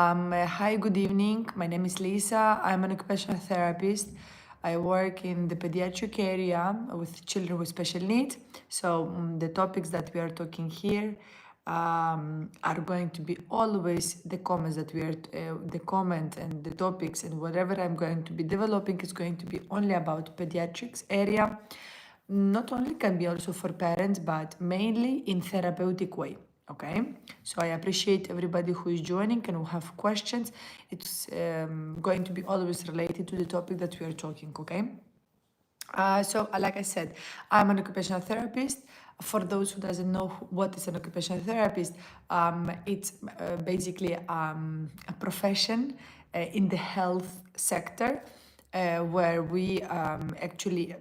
Hi, good evening. My name is Lisa. I'm an occupational therapist. I work in the pediatric area with children with special needs. So, the topics that we are talking here are going to be always the comments that the comment and the topics and whatever I'm going to be developing is going to be only about pediatrics area. Not only can be also for parents, but mainly in therapeutic way. Okay, so I appreciate everybody who is joining and who have questions. It's going to be always related to the topic that we are talking. Okay. Like I said, I'm an occupational therapist. For those who doesn't know what is an occupational therapist, it's basically a profession in the health sector where we actually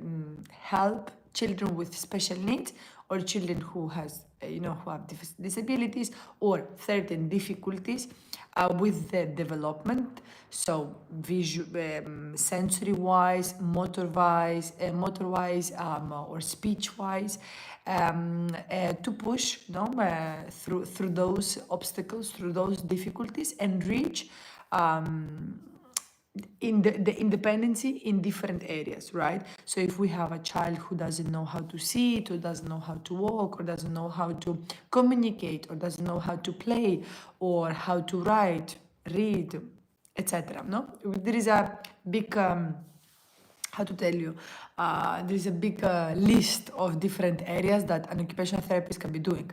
help children with special needs or children who has who have disabilities or certain difficulties with the development, so visual, sensory wise, motor wise, or speech wise, to push through those obstacles, through those difficulties, and reach in the independency in different areas, right? So if we have a child who doesn't know how to sit, or doesn't know how to walk, or doesn't know how to communicate, or doesn't know how to play, or how to write, read, etc. No, there is a big how to tell you, there is a big list of different areas that an occupational therapist can be doing.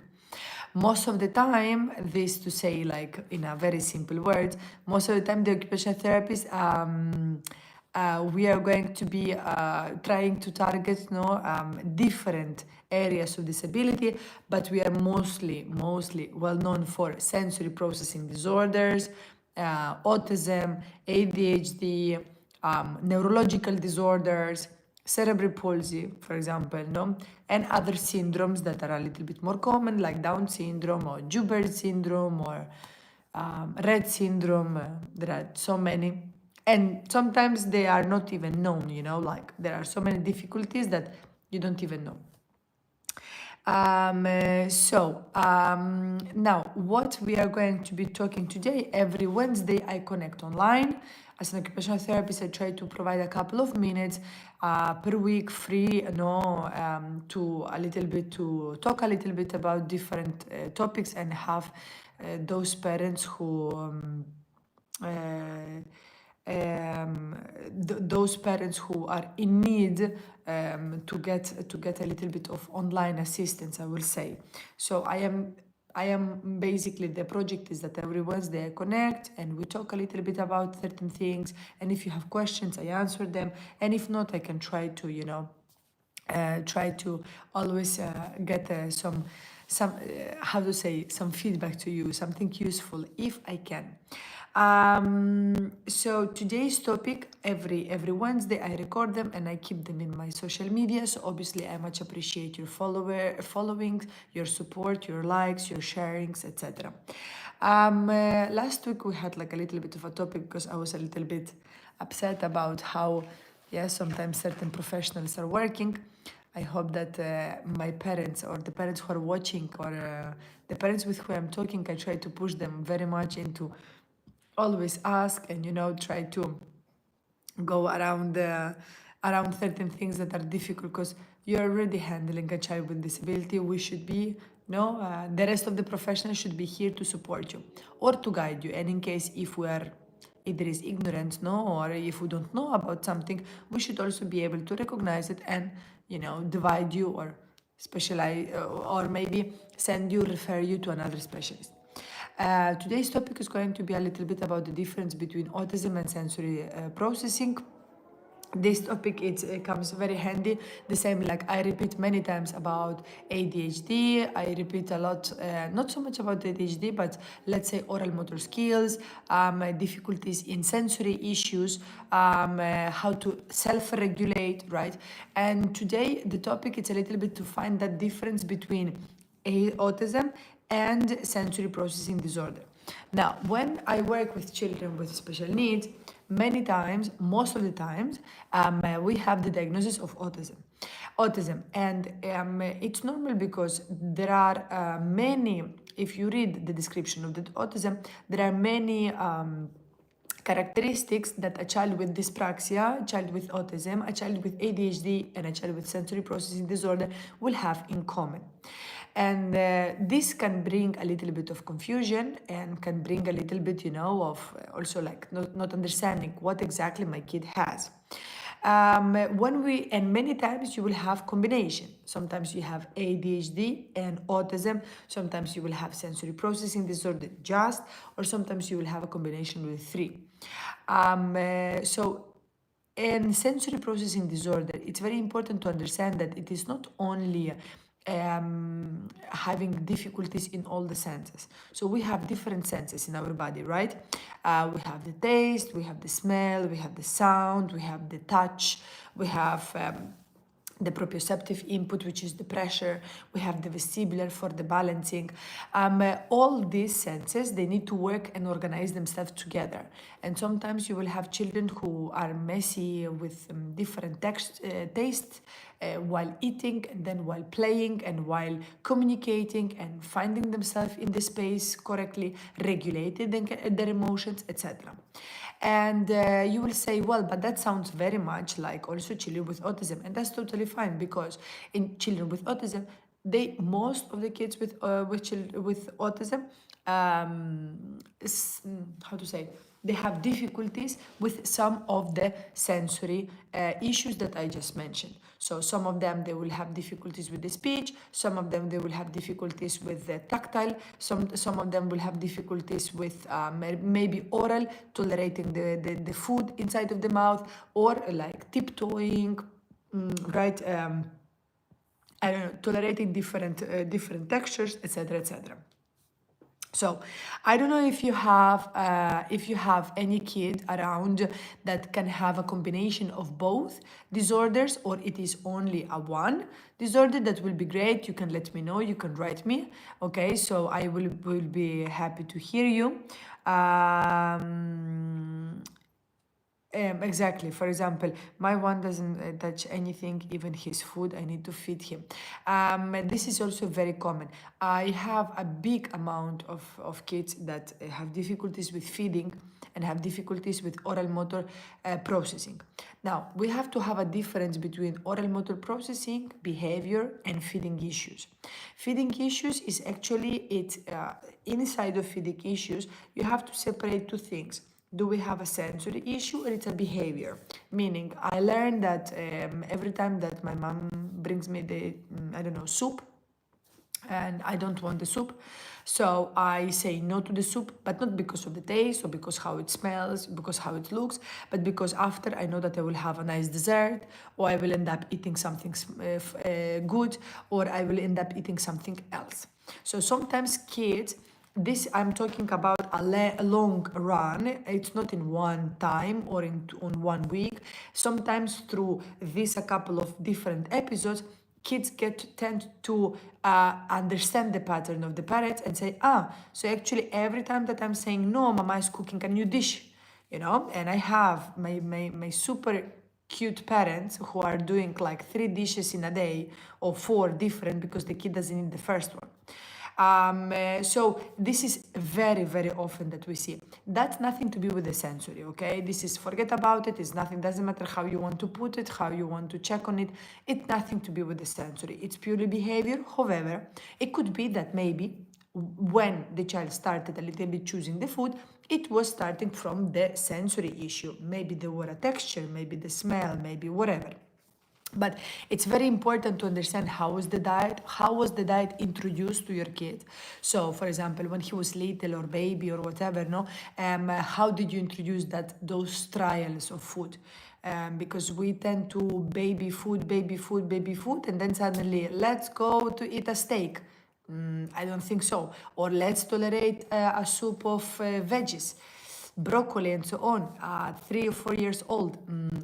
Most of the time, this to say like in a very simple words, most of the time the occupational therapist, we are going to be trying to target different areas of disability, but we are mostly well known for sensory processing disorders, autism, ADHD, neurological disorders, cerebral palsy, for example, no, and other syndromes that are a little bit more common, like Down syndrome or Joubert syndrome or Rett syndrome. There are so many, and sometimes they are not even known. Like there are so many difficulties that you don't even know. Now, what we are going to be talking today, every Wednesday, I connect online. As an occupational therapist, I try to provide a couple of minutes per week free, to a little bit to talk a little bit about different topics and have those parents who those parents who are in need to get a little bit of online assistance, I will say. So I am basically, the project is that every Wednesday I connect and we talk a little bit about certain things, and if you have questions I answer them, and if not I can try to try to always get some how to say, some feedback to you, something useful if I can. So today's topic, every Wednesday I record them and I keep them in my social media. So obviously I much appreciate your followings, your support, your likes, your sharings, etc. Last week we had like a little bit of a topic because I was a little bit upset about how, yeah, sometimes certain professionals are working. I hope that my parents, or the parents who are watching, or the parents with whom I'm talking, I try to push them very much into always ask and try to go around certain things that are difficult, because you're already handling a child with disability. We should be, no, the rest of the professionals should be here to support you or to guide you, and in case if we are, if there is ignorance, no, or if we don't know about something, we should also be able to recognize it and divide you, or specialize, or maybe send you, refer you to another specialist. Today's topic is going to be a little bit about the difference between autism and sensory processing. This topic, it comes very handy. The same, like I repeat many times about ADHD. I repeat a lot, not so much about ADHD, but let's say oral motor skills, difficulties in sensory issues, how to self-regulate, right? And today the topic is a little bit to find that difference between autism and sensory processing disorder. Now, when I work with children with special needs, many times, most of the times, we have the diagnosis of autism. And it's normal because there are many if you read the description of the autism, there are many characteristics that a child with dyspraxia, a child with autism, a child with ADHD, and a child with sensory processing disorder will have in common. And this can bring a little bit of confusion and can bring a little bit, of also like not understanding what exactly my kid has. And many times you will have combination. Sometimes you have ADHD and autism. Sometimes you will have sensory processing disorder just, or sometimes you will have a combination with three. So in sensory processing disorder, it's very important to understand that it is not only having difficulties in all the senses. So we have different senses in our body, right? We have the taste, we have the smell, we have the sound, we have the touch, we have the proprioceptive input, which is the pressure, we have the vestibular for the balancing. All these senses, they need to work and organize themselves together. And sometimes you will have children who are messy with different tastes while eating, and then while playing, and while communicating, and finding themselves in the space correctly, regulating their emotions, etc. And you will say, well, but that sounds very much like also children with autism. And that's totally fine, because in children with autism, most of the kids with autism, how to say, they have difficulties with some of the sensory issues that I just mentioned. So some of them, they will have difficulties with the speech, some of them, they will have difficulties with the tactile, some of them will have difficulties with maybe oral, tolerating the food inside of the mouth, or like tiptoeing, right? I don't know, tolerating different textures, etc., etc. So I don't know if you have any kid around that can have a combination of both disorders, or it is only a one disorder. That will be great. You can let me know. You can write me. Okay, so I will be happy to hear you. Exactly. For example, my one doesn't touch anything, even his food. I need to feed him. This is also very common. I have a big amount of kids that have difficulties with feeding and have difficulties with oral motor processing. Now, we have to have a difference between oral motor processing, behavior, and feeding issues. Feeding issues is actually, inside of feeding issues, you have to separate two things. Do we have a sensory issue, or it's a behavior? Meaning, I learned that every time that my mom brings me soup, and I don't want the soup, so I say no to the soup, but not because of the taste or because how it smells, because how it looks, but because after I know that I will have a nice dessert, or I will end up eating something good, or I will end up eating something else. So sometimes kids, this I'm talking about a long run. It's not in one time or on 1 week. Sometimes through a couple of different episodes, kids tend to understand the pattern of the parents and say, so actually every time that I'm saying no, mama is cooking a new dish, and I have my super cute parents who are doing like 3 dishes in a day, or 4 different, because the kid doesn't eat the first one. So this is very, very often that we see. That's nothing to do with the sensory, okay? This is, forget about it. It's nothing, doesn't matter how you want to put it, how you want to check on it. It's nothing to do with the sensory. It's purely behavior. However, it could be that maybe when the child started a little bit choosing the food, it was starting from the sensory issue. Maybe there were a texture, maybe the smell, maybe whatever. But it's very important to understand how was the diet introduced to your kid. So, for example, when he was little or baby or whatever, how did you introduce those trials of food? Because we tend to baby food, and then suddenly let's go to eat a steak. I don't think so. Or let's tolerate a soup of veggies, broccoli, and so on, 3 or 4 years old.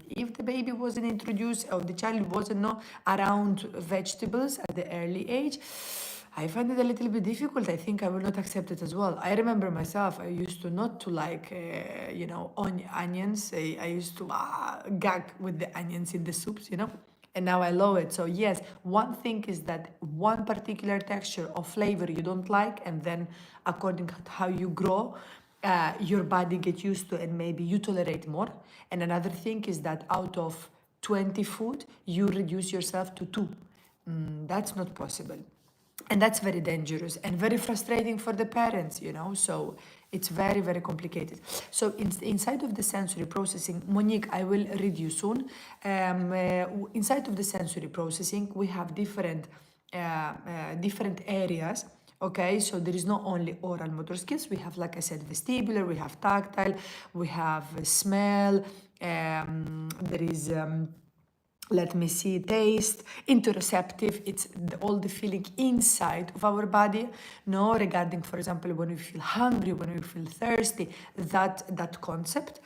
If the baby wasn't introduced, or the child wasn't around vegetables at the early age, I find it a little bit difficult. I think I will not accept it as well. I remember myself, I used to not to like, onions. I used to gag with the onions in the soups, And now I love it. So yes, one thing is that one particular texture or flavor you don't like, and then according to how you grow, your body get used to and maybe you tolerate more. And another thing is that out of 20 food, you reduce yourself to two. That's not possible. And that's very dangerous and very frustrating for the parents, so it's very, very complicated. So inside of the sensory processing, Monique, I will read you soon. Inside of the sensory processing, we have different areas. Okay, so there is not only oral motor skills. We have, like I said, vestibular, we have tactile, we have smell, there is let me see, taste, interoceptive, it's all the feeling inside of our body, no, regarding, for example, when we feel hungry, when we feel thirsty, that concept.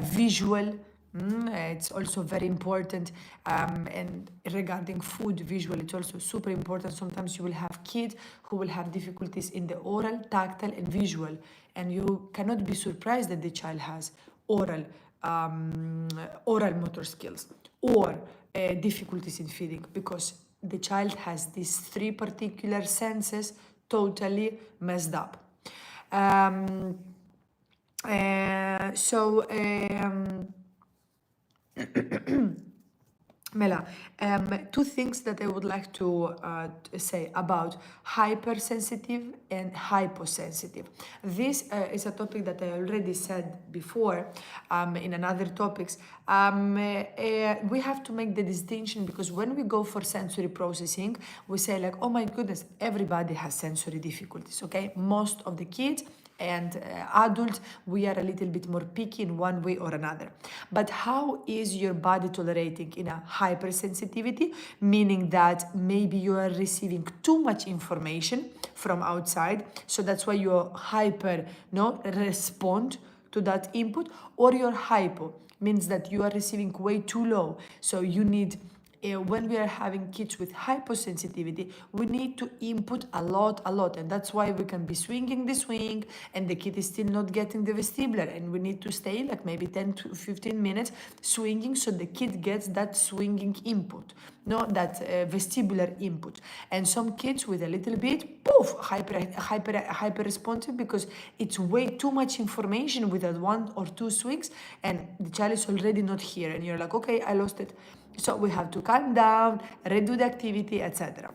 Visual, it's also very important, and regarding food, visual, it's also super important. Sometimes you will have kids who will have difficulties in the oral, tactile, and visual, and you cannot be surprised that the child has oral motor skills or difficulties in feeding, because the child has these three particular senses totally messed up. So Mela, two things that I would like to say about hypersensitive and hyposensitive. This is a topic that I already said before in another topics. We have to make the distinction, because when we go for sensory processing, we say like, oh my goodness, everybody has sensory difficulties, okay? Most of the kids and adults, we are a little bit more picky in one way or another. But how is your body tolerating in a hypersensitivity, meaning that maybe you are receiving too much information from outside, so that's why you hyper respond to that input, or you're hypo, means that you are receiving way too low, so you need when we are having kids with hyposensitivity, we need to input a lot, and that's why we can be swinging the swing and the kid is still not getting the vestibular, and we need to stay like maybe 10 to 15 minutes swinging, so the kid gets that swinging input, that vestibular input. And some kids with a little bit, poof, hyper responsive, because it's way too much information with that one or two swings, and the child is already not here, and you're like, okay, I lost it. So we have to calm down, redo the activity, etc.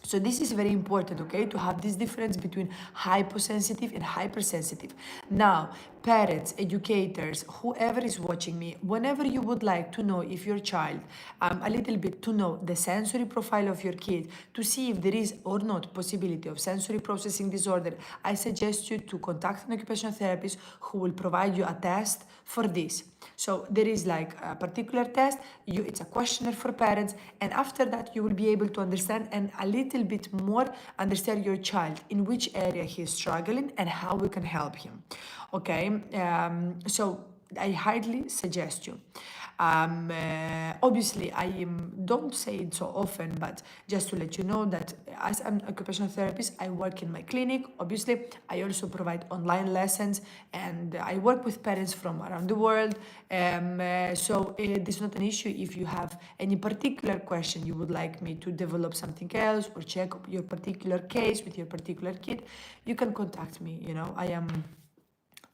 So this is very important, okay, to have this difference between hyposensitive and hypersensitive. Now, parents, educators, whoever is watching me, whenever you would like to know if your child, a little bit to know the sensory profile of your kid, to see if there is or not possibility of sensory processing disorder, I suggest you to contact an occupational therapist who will provide you a test for this. So there is like a particular test, it's a questionnaire for parents, and after that you will be able to understand and a little bit more understand your child, in which area he is struggling and how we can help him. Okay, so I highly suggest you. Obviously, I don't say it so often, but just to let you know that as an occupational therapist, I work in my clinic. Obviously, I also provide online lessons, and I work with parents from around the world. So it is not an issue. If you have any particular question, you would like me to develop something else or check your particular case with your particular kid, you can contact me. I am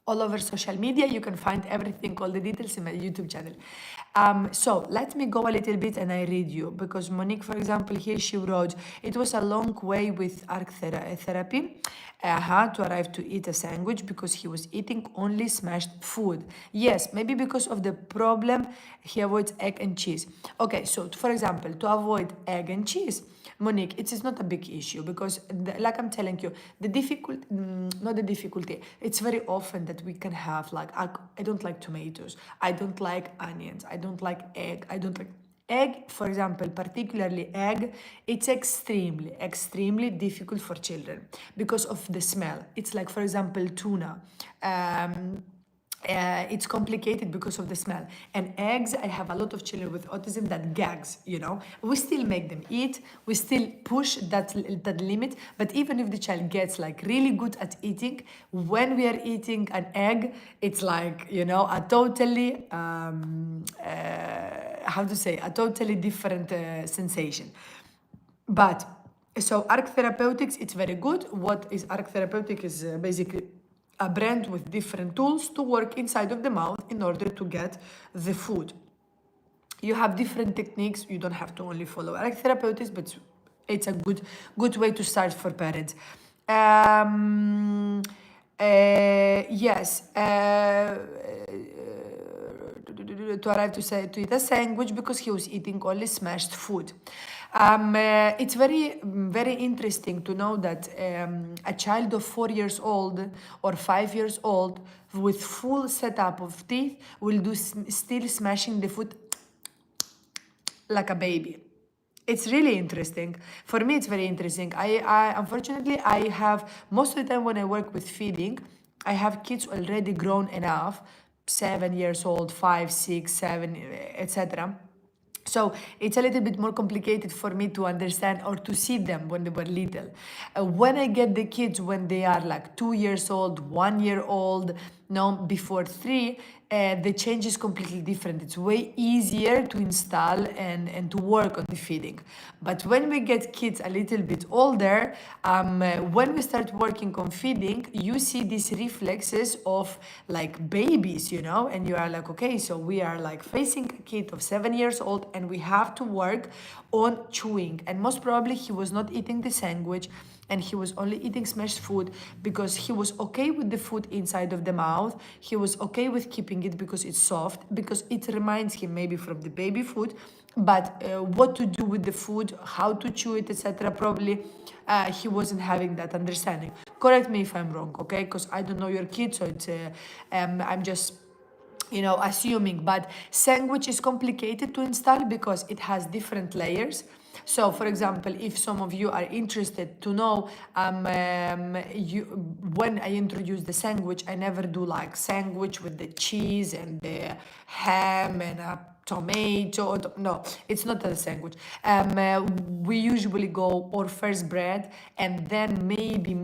all over social media. You can find everything, all the details in my YouTube channel. So let me go a little bit and I read you, because Monique, for example, here she wrote, it was a long way with ARC therapy to arrive to eat a sandwich because he was eating only smashed food. Yes, maybe because of the problem, he avoids egg and cheese. Okay, so for example, to avoid egg and cheese, Monique, it is not a big issue, because like I'm telling you, not the difficulty, it's very often that we can have like, I don't like tomatoes, I don't like onions, I don't like egg, for example, particularly egg, it's extremely difficult for children because of the smell. It's like, for example, tuna. It's complicated because of the smell. And eggs, I have a lot of children with autism that gags, We still make them eat, we still push that limit, but even if the child gets like really good at eating, when we are eating an egg, it's like, a totally how to say, a totally different sensation. But so Arc Therapeutics, it's very good. What is Arc Therapeutic is basically a brand with different tools to work inside of the mouth in order to get the food. You have different techniques. You don't have to only follow Arc Therapeutics, but it's a good way to start for parents. Yes. To arrive to eat a sandwich because he was eating only smashed food. It's very interesting to know that a child of 4 years old or 5 years old with full setup of teeth will do still smashing the food like a baby. It's really interesting. For me, it's very interesting. I unfortunately, I have, most of the time when I work with feeding, I have kids already grown enough, 7 years old, 5, 6, 7, etc. So it's a little bit more complicated for me to understand or to see them when they were little. When I get the kids when they are like 2 years old, 1 year old, no, before 3, the change is completely different. It's way easier to install and to work on the feeding. But when we get kids a little bit older, when we start working on feeding, you see these reflexes of like babies, you know, and you are like, okay, so we are like facing a kid of 7 years old and we have to work on chewing. And most probably he was not eating the sandwich and he was only eating smashed food because he was okay with the food inside of the mouth. He was okay with keeping it because it's soft, because it reminds him maybe from the baby food, but what to do with the food, how to chew it, etc. Probably he wasn't having that understanding. Correct me if I'm wrong, okay? Because I don't know your kid, so it's I'm just assuming. But sandwich is complicated to install because it has different layers. So, for example, if some of you are interested to know, when I introduce the sandwich, I never do like sandwich with the cheese and the ham and a tomato. No, it's not a sandwich. We usually go or first bread and then maybe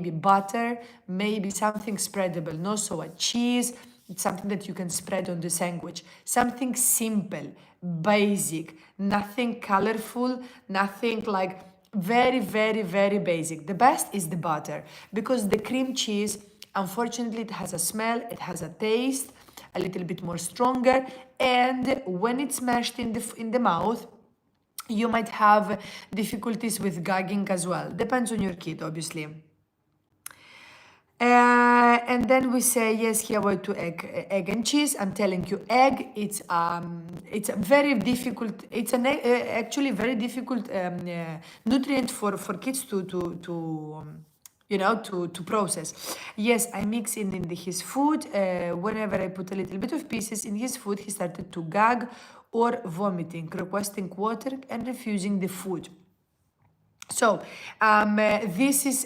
butter, maybe something spreadable. No, so a cheese. It's something that you can spread on the sandwich. Something simple, basic, nothing colorful, nothing like very basic. The best is the butter because the cream cheese, unfortunately, it has a smell, it has a taste, a little bit more stronger, and when it's mashed in the mouth, you might have difficulties with gagging as well. Depends on your kid, obviously. And then we say yes here were to egg and cheese. I'm telling you, egg. It's a very difficult. It's an actually very difficult nutrient for kids to process. Yes, I mix it in his food. Whenever I put a little bit of pieces in his food, he started to gag or vomiting, requesting water and refusing the food. So this is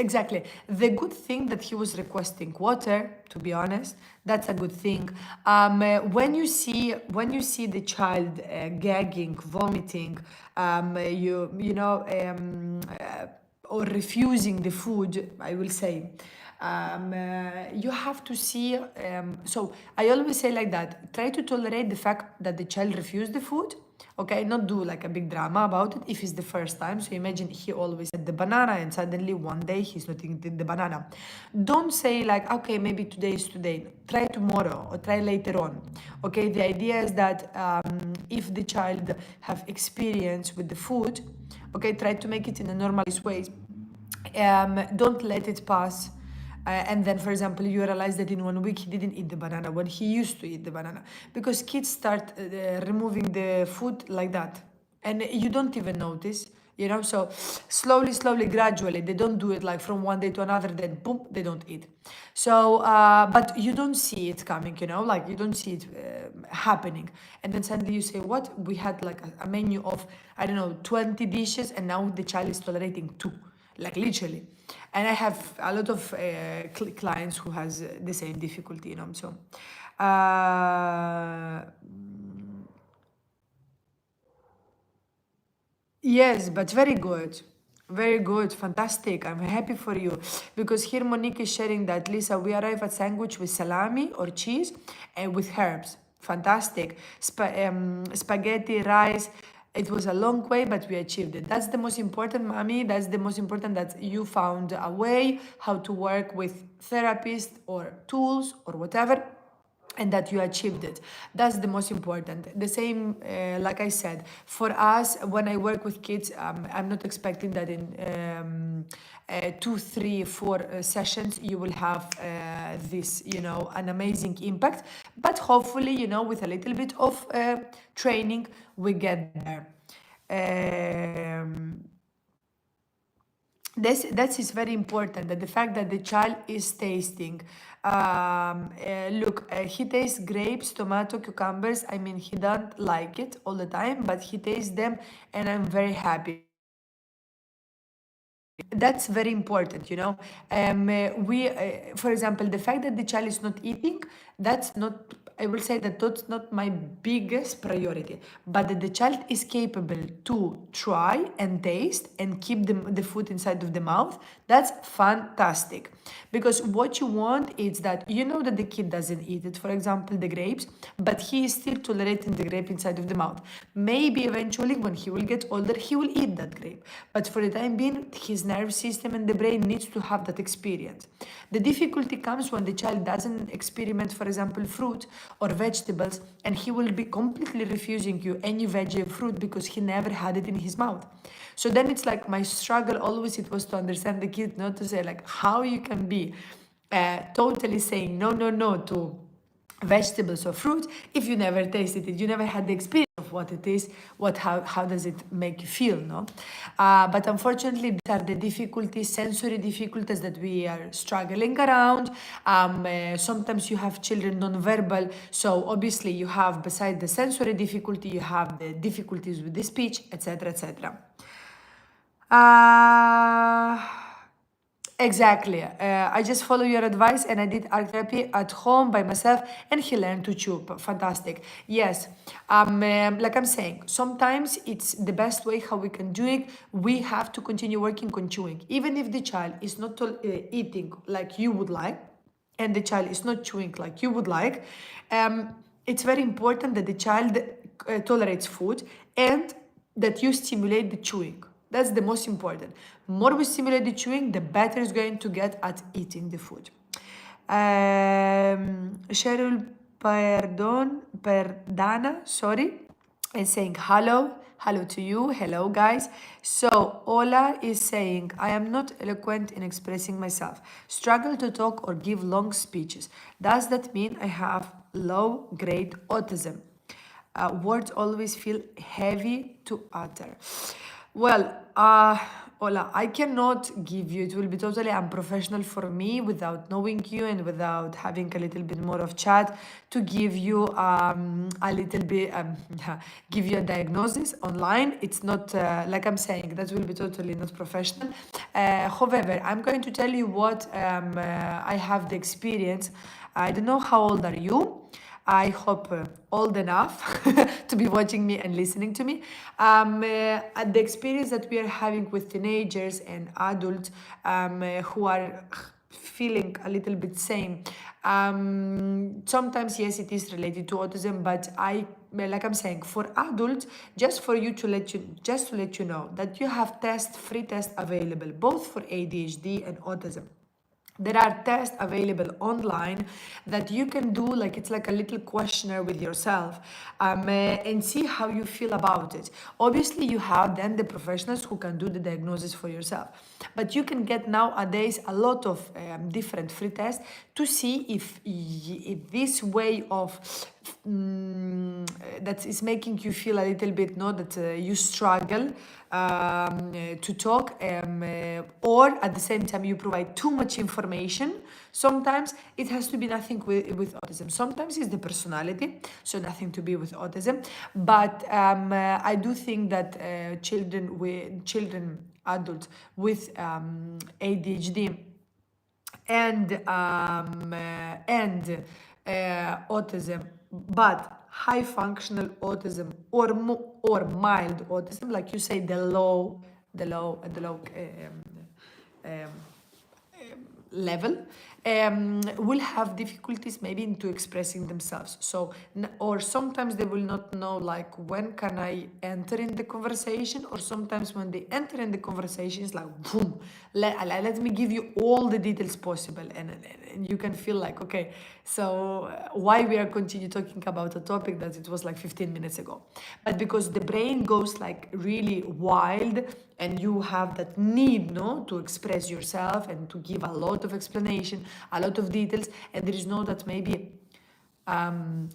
exactly the good thing that he was requesting water. To be honest, that's a good thing. When you see the child gagging, vomiting, or refusing the food, I will say. You have to see. So I always say like that. Try to tolerate the fact that the child refused the food. Okay, not do like a big drama about it if it's the first time. So imagine he always had the banana and suddenly one day he's not eating the banana. Don't say like, okay, maybe today is today. Try tomorrow or try later on. Okay, the idea is that if the child have experience with the food, okay, try to make it in a normalist way. Don't let it pass. And then, for example, you realize that in 1 week he didn't eat the banana when he used to eat the banana. Because kids start removing the food like that. And you don't even notice, So slowly, gradually, they don't do it like from one day to another, then boom, they don't eat. So, but you don't see it coming, like you don't see it happening. And then suddenly you say, what? We had like a menu of, 20 dishes and now the child is tolerating 2. Like literally. And I have a lot of clients who has the same difficulty, So, yes, but very good, fantastic. I'm happy for you because here Monique is sharing that Lisa, we arrive at sandwich with salami or cheese and with herbs. Fantastic. Spaghetti, rice. It was a long way, but we achieved it. That's the most important, mommy. That's the most important, that you found a way how to work with therapists or tools or whatever, and that you achieved it. That's the most important. The same, like I said, for us, when I work with kids, I'm not expecting that in 2, 3, 4 sessions you will have this, an amazing impact. But hopefully, with a little bit of training, we get there. That is very important, that the fact that the child is tasting. Look, he tastes grapes, tomato, cucumbers. I mean, he don't like it all the time, but he tastes them, and I'm very happy. That's very important, for example, the fact that the child is not eating, that's not, I will say that that's not my biggest priority, but that the child is capable to try and taste and keep the food inside of the mouth, that's fantastic. Because what you want is that, that the kid doesn't eat it, for example, the grapes, but he is still tolerating the grape inside of the mouth. Maybe eventually when he will get older, he will eat that grape. But for the time being, his nerve system and the brain needs to have that experience. The difficulty comes when the child doesn't experiment, for example, fruit or vegetables, and he will be completely refusing you any veggie or fruit because he never had it in his mouth. So then it's like my struggle always, it was to understand the kid, not to say like how you can be totally saying no to vegetables or fruit if you never tasted it, you never had the experience of what it is, how does it make you feel, no? But unfortunately, these are the difficulties, sensory difficulties that we are struggling around. Sometimes you have children non-verbal, so obviously you have, besides the sensory difficulty, you have the difficulties with the speech, etc., etc. Exactly. I just follow your advice, and I did art therapy at home by myself, and he learned to chew. Fantastic. Yes. Like I'm saying, sometimes it's the best way how we can do it. We have to continue working on chewing. Even if the child is not eating like you would like, and the child is not chewing like you would like, it's very important that the child tolerates food and that you stimulate the chewing. That's the most important. More we stimulate the chewing, the better it's going to get at eating the food. Cheryl Perdana, sorry, is saying hello to you, hello guys. So Ola is saying, I am not eloquent in expressing myself, struggle to talk or give long speeches. Does that mean I have low grade autism? Words always feel heavy to utter. Well, Ola, I cannot give you, it will be totally unprofessional for me without knowing you and without having a little bit more of chat to give you a little bit, give you a diagnosis online. It's not, like I'm saying, that will be totally not professional. However, I'm going to tell you what I have the experience. I don't know how old are you. I hope old enough to be watching me and listening to me. The experience that we are having with teenagers and adults who are feeling a little bit same. Sometimes, yes, it is related to autism, but like I'm saying, for adults, just to let you know that you have free tests available, both for ADHD and autism. There are tests available online that you can do, like it's like a little questionnaire with yourself, and see how you feel about it. Obviously, you have then the professionals who can do the diagnosis for yourself. But you can get nowadays a lot of different free tests to see if this way of that is making you feel a little bit, that you struggle to talk, or at the same time you provide too much information. Sometimes it has to be nothing with autism. Sometimes it's the personality, so nothing to be with autism. But I do think that adults with ADHD and autism, but high functional autism or mild autism, like you say, the low level, will have difficulties maybe into expressing themselves. So, or sometimes they will not know like when can I enter in the conversation, or sometimes when they enter in the conversation, it's like boom, let me give you all the details possible, and you can feel like, okay, so why we are continue talking about a topic that it was like 15 minutes ago. But because the brain goes like really wild, and you have that need, no, to express yourself and to give a lot of explanation, a lot of details, and there is no that maybe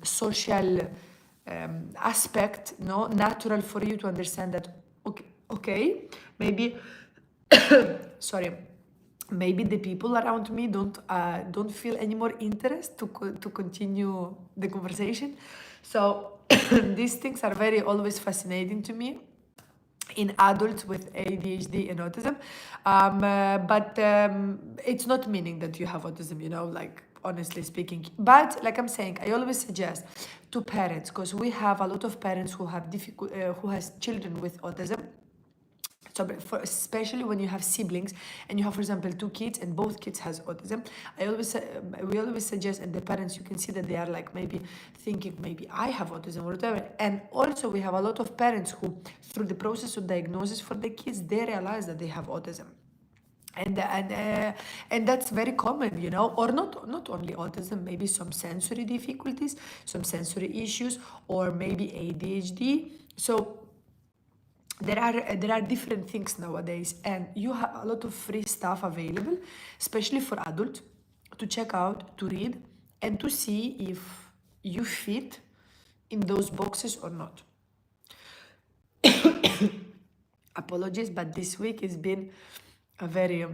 social aspect, no, natural for you to understand that, okay, maybe sorry, maybe the people around me don't feel any more interest to continue the conversation. So these things are very always fascinating to me in adults with ADHD and autism. But it's not meaning that you have autism, you know, like honestly speaking. But like I'm saying, I always suggest to parents, because we have a lot of parents who have who has children with autism. So especially when you have siblings and you have, for example, two kids and both kids has autism, we always suggest, and the parents, you can see that they are like maybe thinking maybe I have autism or whatever. And also we have a lot of parents who, through the process of diagnosis for the kids, they realize that they have autism. And that's very common, you know, or not only autism, maybe some sensory difficulties, some sensory issues, or maybe ADHD. So there are different things nowadays, and you have a lot of free stuff available, especially for adults, to check out, to read, and to see if you fit in those boxes or not. Apologies, but this week has been a very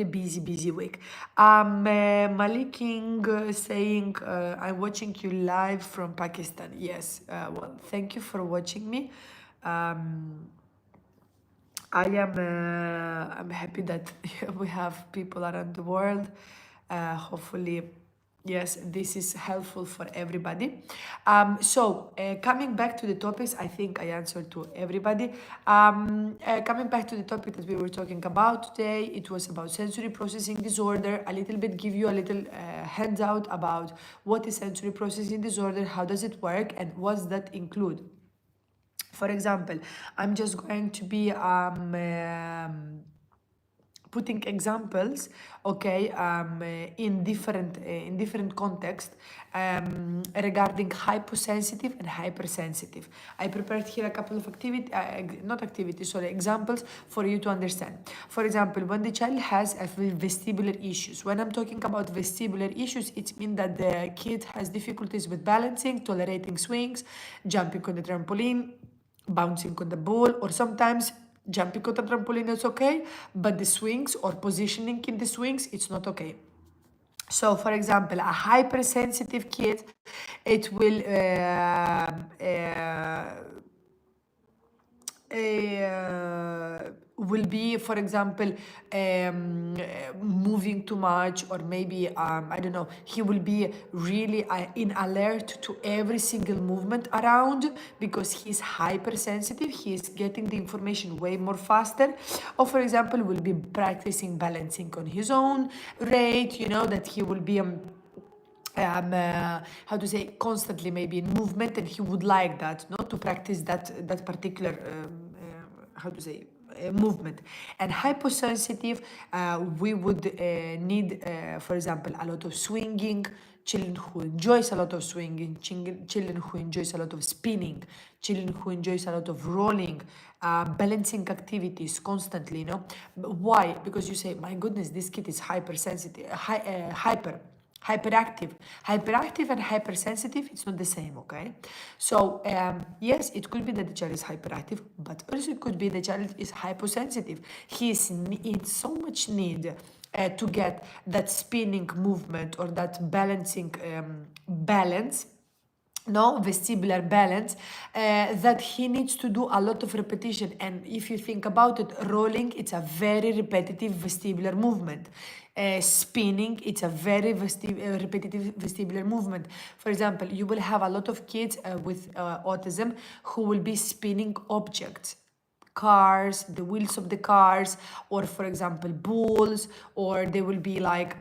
busy week. Malik King saying, I'm watching you live from Pakistan. Yes, well, thank you for watching me. I'm happy that we have people around the world. Hopefully, yes, this is helpful for everybody. So coming back to the topics, I think I answered to everybody. Coming back to the topic that we were talking about today, it was about sensory processing disorder. A little bit, give you a little handout about what is sensory processing disorder, how does it work, and what does that include. For example, I'm just going to be putting examples, okay, in different context, regarding hyposensitive and hypersensitive. I prepared here a couple of examples for you to understand. For example, when the child has vestibular issues. When I'm talking about vestibular issues, it means that the kid has difficulties with balancing, tolerating swings, jumping on the trampoline, bouncing on the ball, or sometimes jumping on the trampoline is okay, but the swings or positioning in the swings, it's not okay. So, for example, a hypersensitive kid, it will will be, for example, moving too much, or maybe I don't know, he will be really in alert to every single movement around, because he's hypersensitive. He is getting the information way more faster. Or for example, will be practicing balancing on his own rate, you know, that he will be how to say, constantly maybe in movement, and he would like that, no, to practice that particular how to say, movement. And hyposensitive, we would need, for example, a lot of swinging, children who enjoys a lot of swinging, children who enjoys a lot of spinning, children who enjoys a lot of rolling, balancing activities constantly, you know. Why? Because you say, my goodness, this kid is hypersensitive, hyperactive and hypersensitive, it's not the same, okay? So yes, it could be that the child is hyperactive, but also it could be the child is hyposensitive. He is in so much need to get that spinning movement, or that balancing balance, no, vestibular balance, that he needs to do a lot of repetition. And if you think about it, rolling, it's a very repetitive vestibular movement. Spinning, it's a very repetitive vestibular movement. For example, you will have a lot of kids with autism who will be spinning objects cars, the wheels of the cars, or for example, balls, or they will be like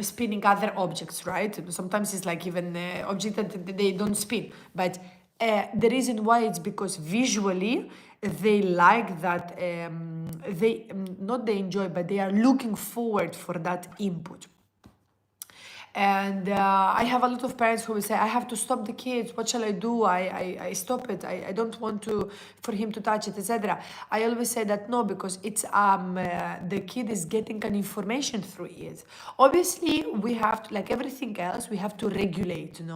spinning other objects, right? Sometimes it's like even objects that they don't spin, but the reason why it's because visually they like that, they not they enjoy, but they are looking forward for that input. And I have a lot of parents who will say, I have to stop the kids. What shall I do? I stop it. I don't want to for him to touch it, etc. I always say that no, because it's the kid is getting an information through it. Obviously, we have to, like everything else, we have to regulate, and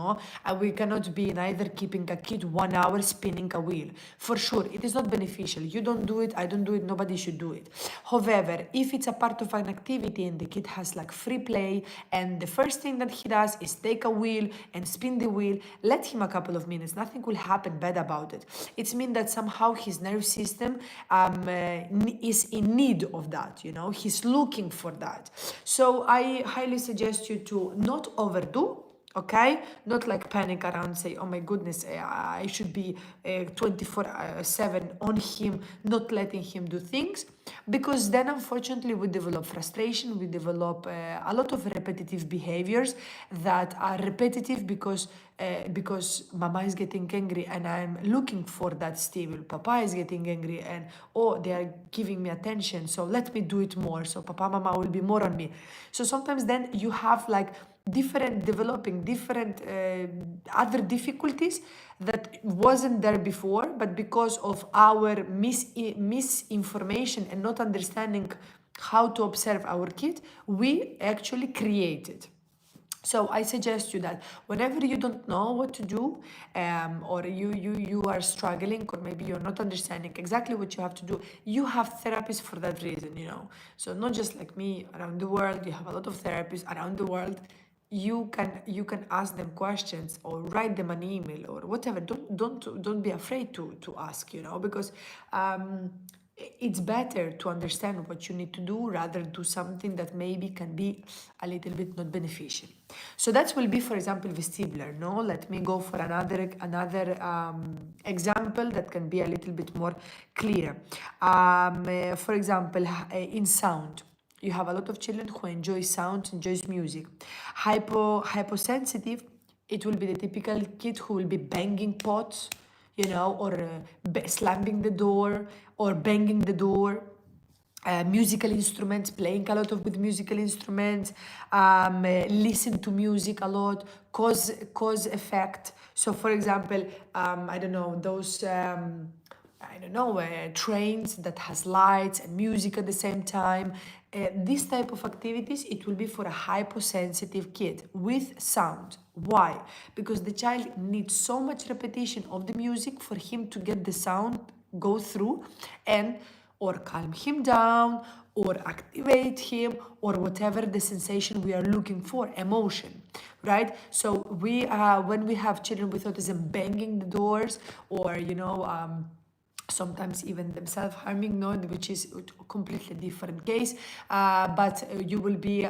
we cannot be neither keeping a kid 1 hour spinning a wheel. For sure, it is not beneficial. You don't do it, I don't do it, nobody should do it. However, if it's a part of an activity and the kid has like free play, and the first thing that he does is take a wheel and spin the wheel, let him a couple of minutes. Nothing will happen bad about it. It's mean that somehow his nerve system is in need of that, he's looking for that. So I highly suggest you to not overdo. Okay, not like panic around, say, oh my goodness, I should be 24/7 on him, not letting him do things, because then unfortunately we develop frustration, we develop a lot of repetitive behaviors that are repetitive because mama is getting angry and I'm looking for that stimulus. Papa is getting angry and they are giving me attention, so let me do it more, so papa mama will be more on me. So sometimes then you have like developing different other difficulties that wasn't there before, but because of our misinformation and not understanding how to observe our kid, we actually create it. So I suggest you that whenever you don't know what to do, or you are struggling, or maybe you're not understanding exactly what you have to do, you have therapists for that reason, So not just like me around the world, you have a lot of therapists around the world. You can ask them questions or write them an email or whatever. Don't be afraid to ask, because it's better to understand what you need to do rather do something that maybe can be a little bit not beneficial. So that will be, for example, vestibular. No, let me go for another example that can be a little bit more clear. For example, in sound. You have a lot of children who enjoy sound, enjoys music. Hyposensitive, it will be the typical kid who will be banging pots, or slamming the door or banging the door. Musical instruments, playing a lot with musical instruments, listen to music a lot, cause effect. So for example, I don't know, those trains that has lights and music at the same time. This type of activities, it will be for a hyposensitive kid with sound. Why? Because the child needs so much repetition of the music for him to get the sound go through and or calm him down or activate him or whatever the sensation we are looking for, emotion, right? So we when we have children with autism banging the doors or sometimes even themselves harming, which is a completely different case, but you will be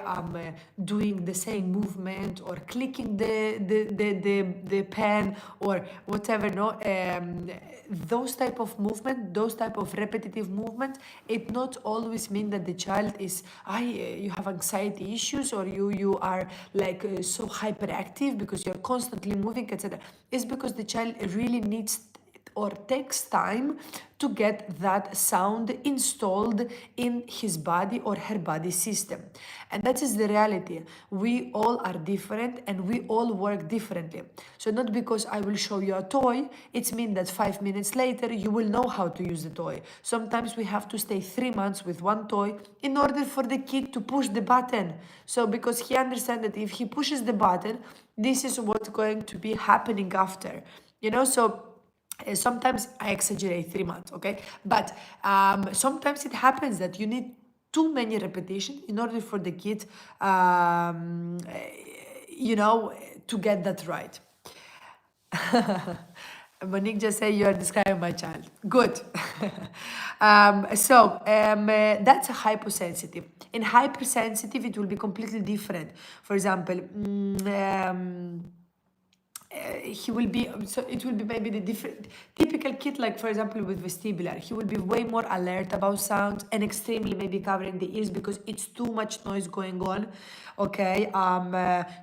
doing the same movement or clicking the pen or whatever, those type of movement, those type of repetitive movement, it not always mean that the child is you have anxiety issues or you are like so hyperactive because you're constantly moving, etc. It's because the child really needs or takes time to get that sound installed in his body or her body system. And that is the reality. We all are different and we all work differently. So not because I will show you a toy, it's mean that 5 minutes later you will know how to use the toy. Sometimes we have to stay 3 months with one toy in order for the kid to push the button. So because he understands that if he pushes the button, this is what's going to be happening after. So sometimes I exaggerate 3 months, okay? But sometimes it happens that you need too many repetitions in order for the kid, to get that right. Monique just say you are describing my child. Good. That's a hyposensitive. In hypersensitive, it will be completely different. For example, he will be, so it will be maybe the different typical kid, like for example with vestibular, he will be way more alert about sounds and extremely maybe covering the ears because it's too much noise going on. Okay,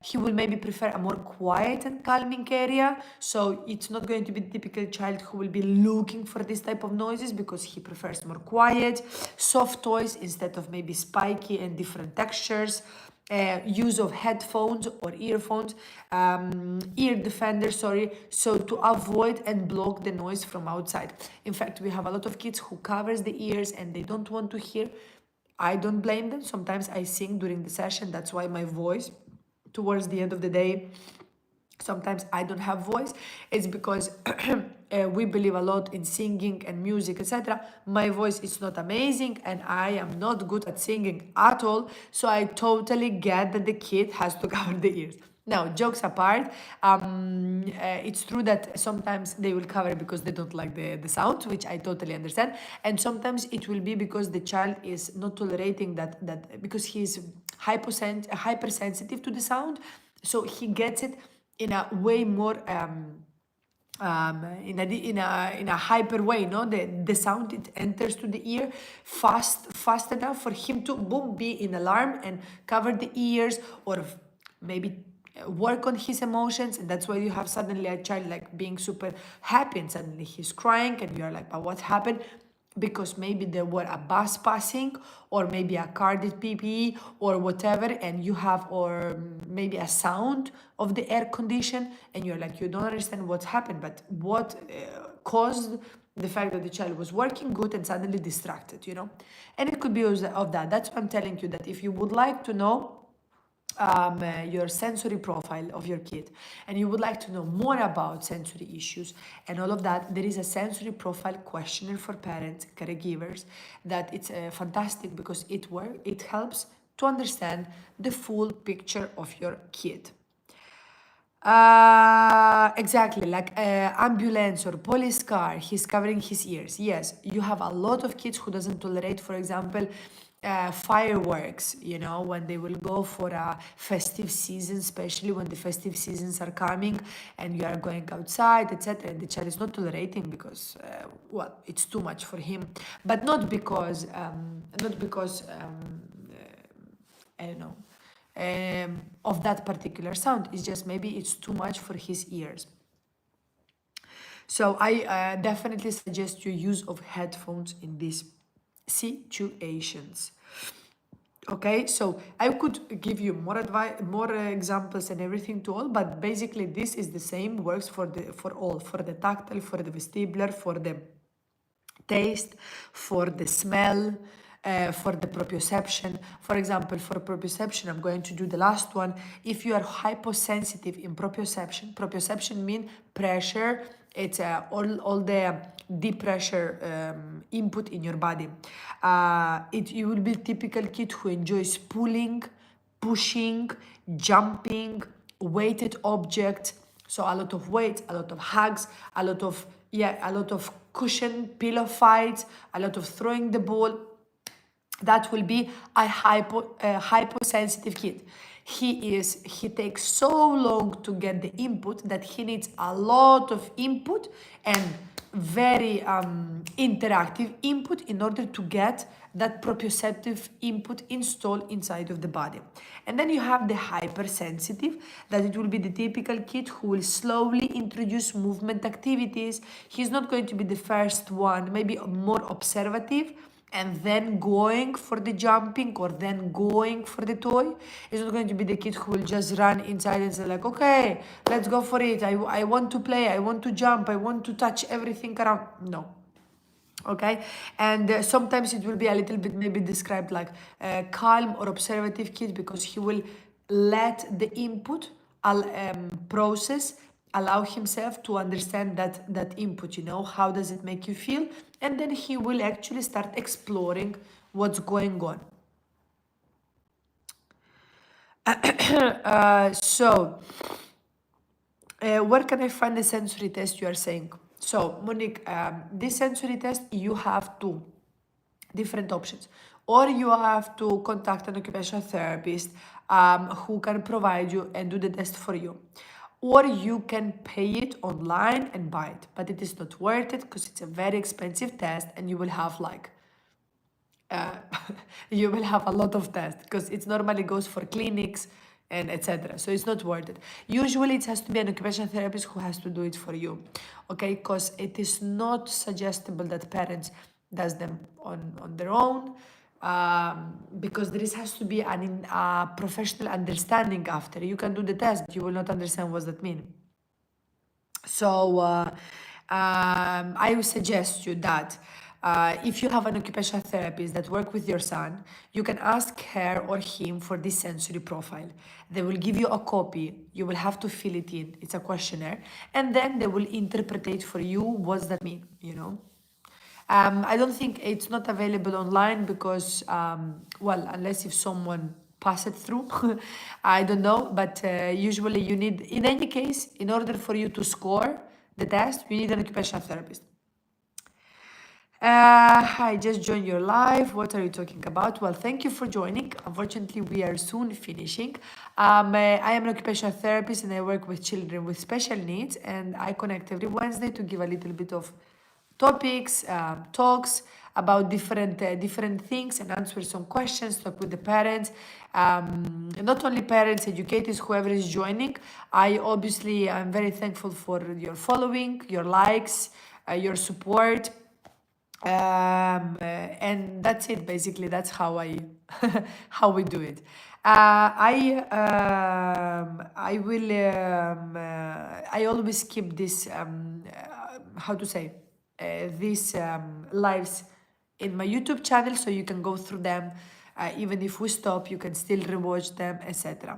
he will maybe prefer a more quiet and calming area, so it's not going to be the typical child who will be looking for this type of noises because he prefers more quiet soft toys instead of maybe spiky and different textures. Use of headphones or earphones, ear defenders, sorry, so to avoid and block the noise from outside. In fact, we have a lot of kids who covers the ears and they don't want to hear. I don't blame them. Sometimes I sing during the session. That's why my voice towards the end of the day, sometimes I don't have voice. It's because we believe a lot in singing and music, etc. My voice is not amazing and I am not good at singing at all. So I totally get that the kid has to cover the ears. Now, jokes apart, it's true that sometimes they will cover because they don't like the sound, which I totally understand. And sometimes it will be because the child is not tolerating that because he is hypersensitive to the sound. So he gets it in a way more in a hyper way, no, the sound, it enters to the ear fast enough for him to boom be in alarm and cover the ears, or maybe work on his emotions. And that's why you have suddenly a child like being super happy and suddenly he's crying and you're like, but what happened? Because maybe there were a bus passing, or maybe a car did pee or whatever, and you have, or maybe a sound of the air condition, and you're like, you don't understand what's happened, but what caused the fact that the child was working good and suddenly distracted, you know. And it could be of that. That's why I'm telling you that if you would like to know your sensory profile of your kid and you would like to know more about sensory issues and all of that, there is a sensory profile questionnaire for parents, caregivers, that it's fantastic because it helps to understand the full picture of your kid. Exactly, like ambulance or police car, he's covering his ears. Yes, you have a lot of kids who doesn't tolerate, for example, fireworks, you know, when they will go for a festive season, especially when the festive seasons are coming and you are going outside, etc. And the child is not tolerating because, well, it's too much for him, but not because I don't know, of that particular sound. It's just maybe it's too much for his ears. So I definitely suggest your use of headphones in these situations. Okay, so I could give you more advice, more examples and everything to all, but basically this is the same, works for all, for the tactile, for the vestibular, for the taste, for the smell, for the proprioception. For example, for proprioception, I'm going to do the last one. If you are hyposensitive in proprioception means pressure. It's all the deep pressure input in your body. You will be typical kid who enjoys pulling, pushing, jumping, weighted objects. So a lot of weight, a lot of hugs, a lot of cushion pillow fights, a lot of throwing the ball. That will be a hyposensitive kid. He takes so long to get the input that he needs a lot of input and very interactive input in order to get that proprioceptive input installed inside of the body. And then you have the hypersensitive, that it will be the typical kid who will slowly introduce movement activities. He's not going to be the first one, maybe more observative, and then going for the jumping or then going for the toy. It's not going to be the kid who will just run inside and say like, okay, let's go for it. I want to play, I want to jump, I want to touch everything around. No. Okay, and sometimes it will be a little bit maybe described like a calm or observative kid because he will let the input process, allow himself to understand that input, you know, how does it make you feel, and then he will actually start exploring what's going on. Where can I find the sensory test you are saying? So, Monique, this sensory test, you have two different options. Or you have to contact an occupational therapist who can provide you and do the test for you. or you can pay it online and buy it, but it is not worth it because it's a very expensive test and you will have like uh, you will have a lot of tests because it normally goes for clinics and etc. So it's not worth it. Usually it has to be an occupational therapist who has to do it for you, okay? Because it is not suggestible that parents does them on their own, because there has to be a professional understanding after. You can do the test, but you will not understand what that mean. So I would suggest you that if you have an occupational therapist that work with your son, you can ask her or him for this sensory profile. They will give you a copy. You will have to fill it in. It's a questionnaire, and then they will interpret it for you. What's that mean? You know. I don't think it's not available online because, well, unless if someone pass it through, I don't know. But usually you need, in any case, in order for you to score the test, you need an occupational therapist. I just joined your live. What are you talking about? Well, thank you for joining. Unfortunately, we are soon finishing. I am an occupational therapist and I work with children with special needs, and I connect every Wednesday to give a little bit of topics, talks about different things and answer some questions, talk with the parents, not only parents, educators, whoever is joining. I'm very thankful for your following, your likes, your support, and that's it basically. That's how I how we do it. I will I always keep this how to say these lives in my YouTube channel, so you can go through them. Even if we stop, you can still rewatch them, etc.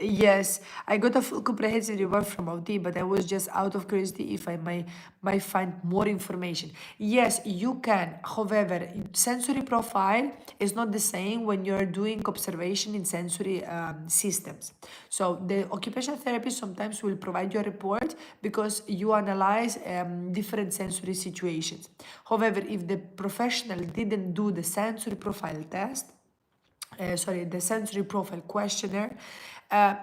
Yes, I got a full comprehensive report from OT, but I was just out of curiosity if I might find more information. Yes, you can. However, sensory profile is not the same when you're doing observation in sensory systems. So the occupational therapist sometimes will provide you a report because you analyze different sensory situations. However, if the professional didn't do the sensory profile test, the sensory profile questionnaire,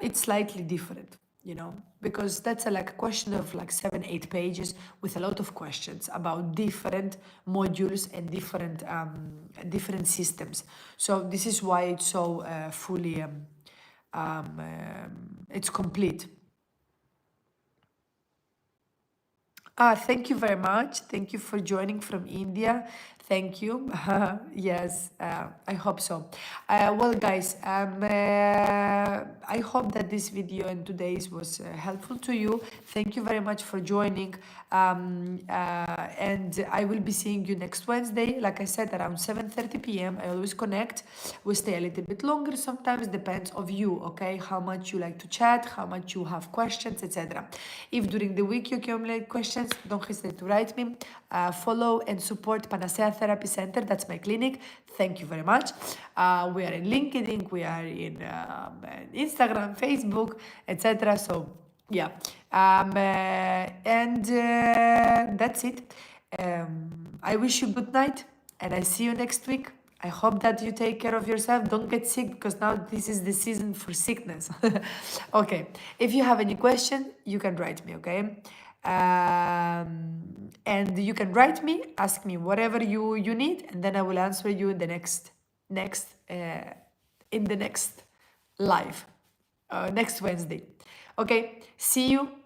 it's slightly different, you know, because that's like a question of like 7-8 pages with a lot of questions about different modules and different systems. So this is why it's so fully it's complete. Thank you very much. Thank you for joining from India. Thank you. Yes, I hope so. Well, guys, I hope that this video and today's was helpful to you. Thank you very much for joining. And I will be seeing you next Wednesday. Like I said, around 7:30 p.m. I always connect. We stay a little bit longer sometimes, depends of you, okay? How much you like to chat, how much you have questions, etc. If during the week you accumulate questions, don't hesitate to write me. Follow and support Panacea Therapy Center. That's my clinic. Thank you very much. We are in LinkedIn, we are in Instagram, Facebook, etc. So yeah, and that's it. I wish you good night, and I see you next week. I hope that you take care of yourself. Don't get sick because now this is the season for sickness. Okay. If you have any question, you can write me, okay? And you can write me, ask me whatever you need, and then I will answer you in the next live next Wednesday. Okay. See you.